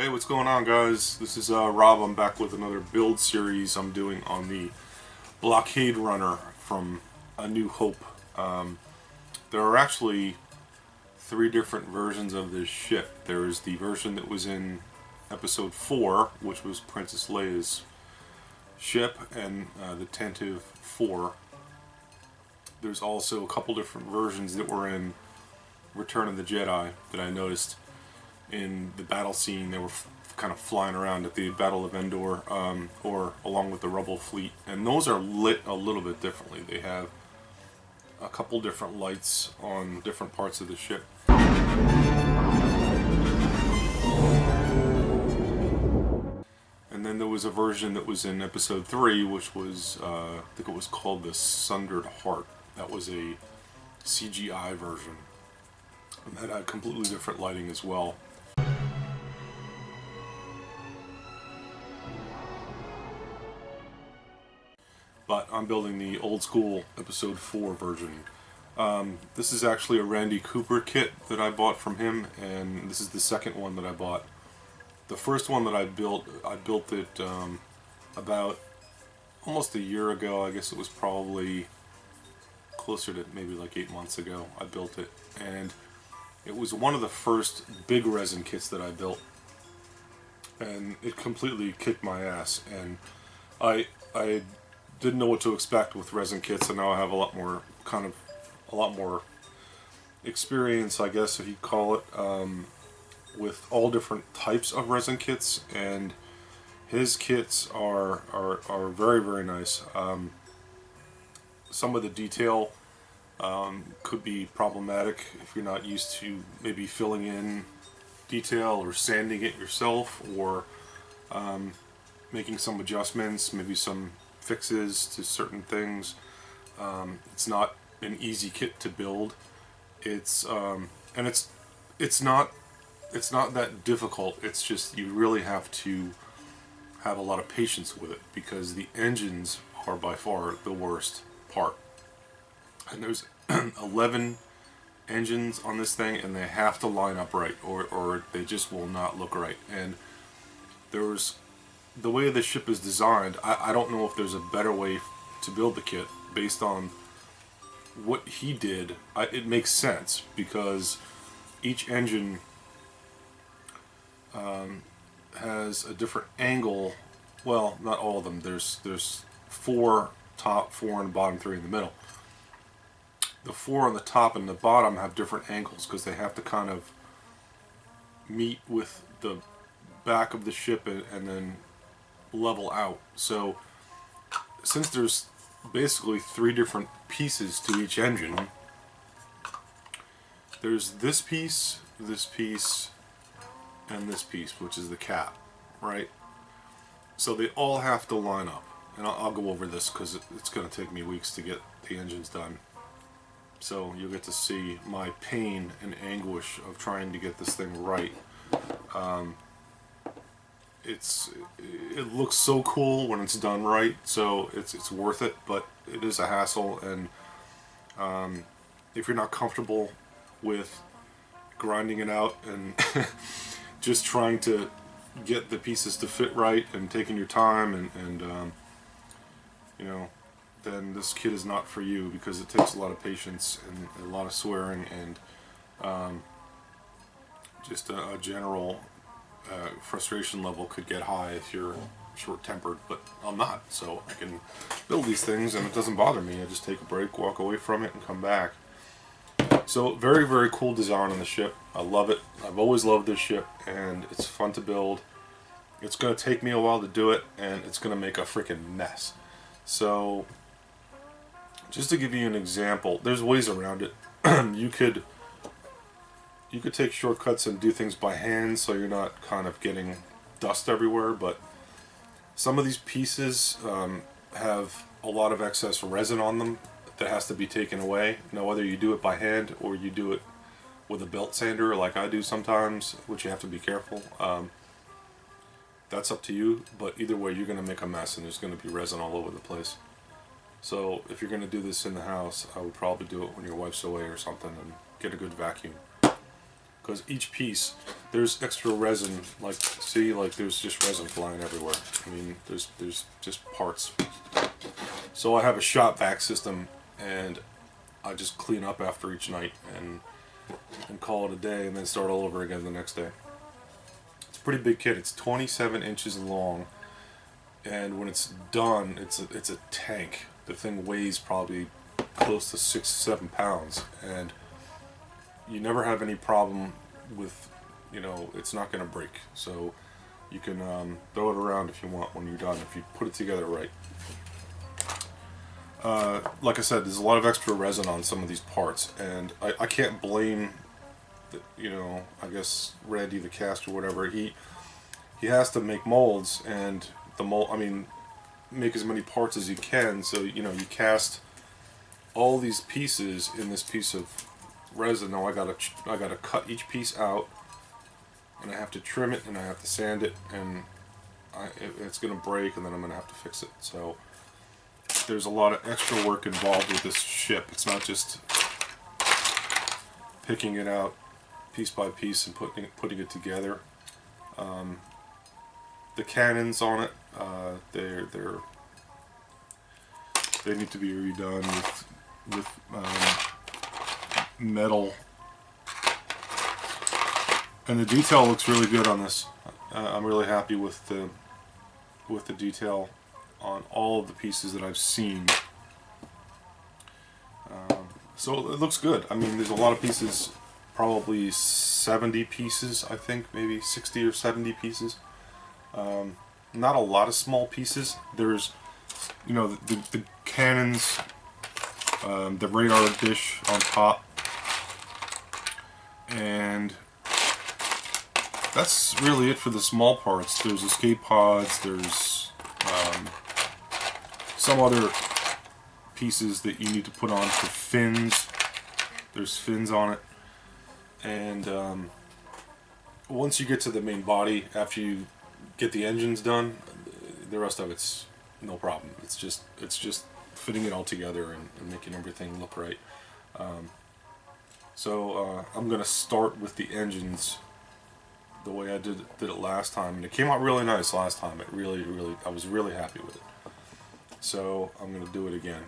Hey, what's going on, guys? This is Rob. I'm back with another build series I'm doing on the Blockade Runner from A New Hope. There are actually three different versions of this ship. There's the version that was in episode 4, which was Princess Leia's ship, and the Tantive IV. There's also a couple different versions that were in Return of the Jedi that I noticed in the battle scene. They were kind of flying around at the Battle of Endor, or along with the Rebel fleet, and those are lit a little bit differently. They have a couple different lights on different parts of the ship. And then there was a version that was in episode 3, which was, I think it was called the Sundered Heart. That was a CGI version. And that had completely different lighting as well. But I'm building the old school episode 4 version. This is actually a Randy Cooper kit that I bought from him, and this is the second one that I bought. The first one that I built it about almost a year ago. I guess it was probably closer to maybe like 8 months ago I built it, and it was one of the first big resin kits that I built, and it completely kicked my ass. And I didn't know what to expect with resin kits, and now I have a lot more experience, I guess if you call it, with all different types of resin kits, and his kits are very, very nice. Some of the detail could be problematic if you're not used to maybe filling in detail or sanding it yourself, or making some adjustments, maybe some fixes to certain things. It's not an easy kit to build. It's not that difficult. It's just you really have to have a lot of patience with it, because the engines are by far the worst part. And there's 11 engines on this thing, and they have to line up right, or they just will not look right. And the way the ship is designed, I don't know if there's a better way to build the kit based on what he did. It makes sense, because each engine has a different angle. Well, not all of them. There's 4 top, 4 on the bottom, 3 in the middle. The 4 on the top and the bottom have different angles because they have to kind of meet with the back of the ship and then level out. So since there's basically 3 different pieces to each engine, there's this piece, and this piece, which is the cap, right? So they all have to line up, and I'll go over this because it's going to take me weeks to get the engines done. So you'll get to see my pain and anguish of trying to get this thing right. It looks so cool when it's done right, so it's worth it, but it is a hassle. And if you're not comfortable with grinding it out and just trying to get the pieces to fit right and taking your time, and you know, then this kit is not for you, because it takes a lot of patience and a lot of swearing, and just a general frustration level could get high if you're short-tempered. But I'm not, so I can build these things and it doesn't bother me. I just take a break, walk away from it, and come back. So very, very cool design on the ship. I love it. I've always loved this ship, and it's fun to build. It's going to take me a while to do it, and it's going to make a freaking mess. So just to give you an example, there's ways around it. You could take shortcuts and do things by hand, so you're not kind of getting dust everywhere, but some of these pieces have a lot of excess resin on them that has to be taken away. Now, whether you do it by hand or you do it with a belt sander like I do sometimes, which you have to be careful, that's up to you, but either way you're going to make a mess, and there's going to be resin all over the place. So if you're going to do this in the house, I would probably do it when your wife's away or something, and get a good vacuum. because each piece, there's extra resin. Like, see, like there's just resin flying everywhere. I mean, there's just parts. So I have a shop vac system, and I just clean up after each night and call it a day, and then start all over again the next day. It's a pretty big kit. It's 27 inches long, and when it's done, it's a tank. The thing weighs probably close to 6-7 pounds, and you never have any problem with, you know, it's not going to break. So you can throw it around if you want when you're done, if you put it together right. Like I said, there's a lot of extra resin on some of these parts, and I can't blame, you know, I guess Randy the caster, whatever. He has to make molds, and the mold, I mean, make as many parts as you can. So, you know, you cast all these pieces in this piece of resin. Now I gotta cut each piece out, and I have to trim it, and I have to sand it, and it's gonna break, and then I'm gonna have to fix it. So there's a lot of extra work involved with this ship. It's not just picking it out piece by piece and putting it together. The cannons on it, they need to be redone with metal, and the detail looks really good on this. I'm really happy with the detail on all of the pieces that I've seen. So it looks good. I mean, there's a lot of pieces, probably 70 pieces, I think, maybe 60 or 70 pieces. Not a lot of small pieces. There's, you know, the cannons, the radar dish on top, and that's really it for the small parts. There's escape pods, there's some other pieces that you need to put on for fins. There's fins on it, and once you get to the main body, after you get the engines done, the rest of it's no problem. It's just fitting it all together and making everything look right. So I'm gonna start with the engines the way I did it last time, and it came out really nice last time. It really, I was really happy with it. So I'm gonna do it again.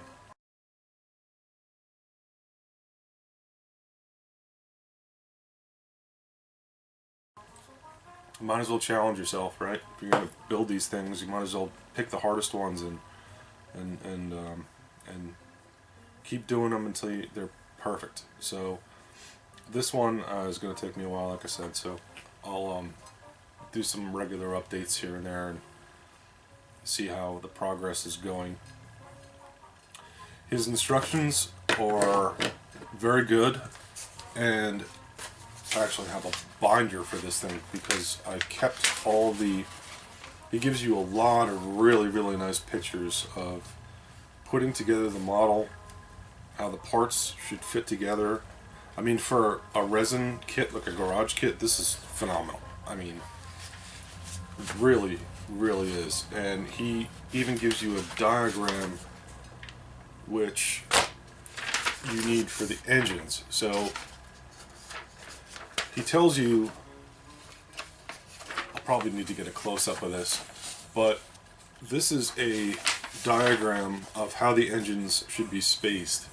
You might as well challenge yourself, right? If you're gonna build these things, you might as well pick the hardest ones and keep doing them until they're perfect. So this one is going to take me a while, like I said. So I'll do some regular updates here and there and see how the progress is going. His instructions are very good, and I actually have a binder for this thing because I kept all the... He gives you a lot of really nice pictures of putting together the model, how the parts should fit together. I mean, for a resin kit, like a garage kit, this is phenomenal. I mean, it really is. And he even gives you a diagram which you need for the engines. So he tells you, I'll probably need to get a close-up of this, but this is a diagram of how the engines should be spaced.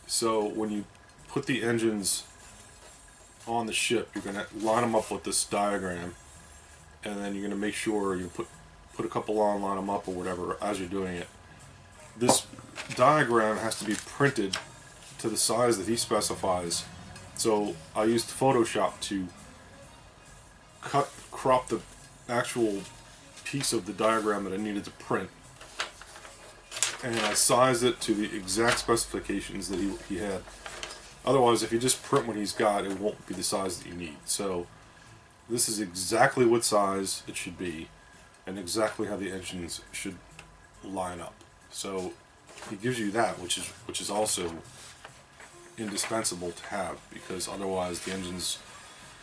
So when you put the engines on the ship, you're going to line them up with this diagram, and then you're going to make sure you put a couple on, line them up or whatever as you're doing it. This diagram has to be printed to the size that he specifies. So I used Photoshop to crop the actual piece of the diagram that I needed to print, and I sized it to the exact specifications that he had. Otherwise, if you just print what he's got, it won't be the size that you need. So this is exactly what size it should be, and exactly how the engines should line up. So he gives you that, which is also indispensable to have, because otherwise the engines,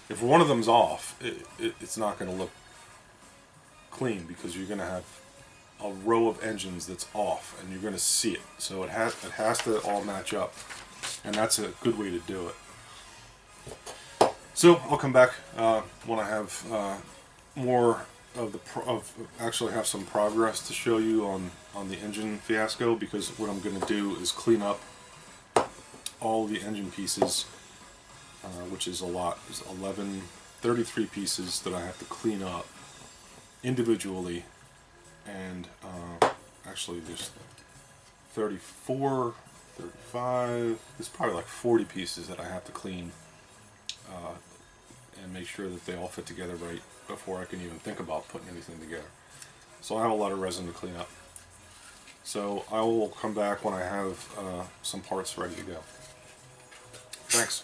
if one of them's off, it's not going to look clean, because you're going to have a row of engines that's off, and you're going to see it. So it has to all match up, and that's a good way to do it. So I'll come back when I have more of the actually have some progress to show you on the engine fiasco, because what I'm going to do is clean up all the engine pieces, which is a lot. There's 33 pieces that I have to clean up individually, and actually there's 34, 35, there's probably like 40 pieces that I have to clean and make sure that they all fit together right before I can even think about putting anything together. So I have a lot of resin to clean up. So I will come back when I have some parts ready to go. Thanks.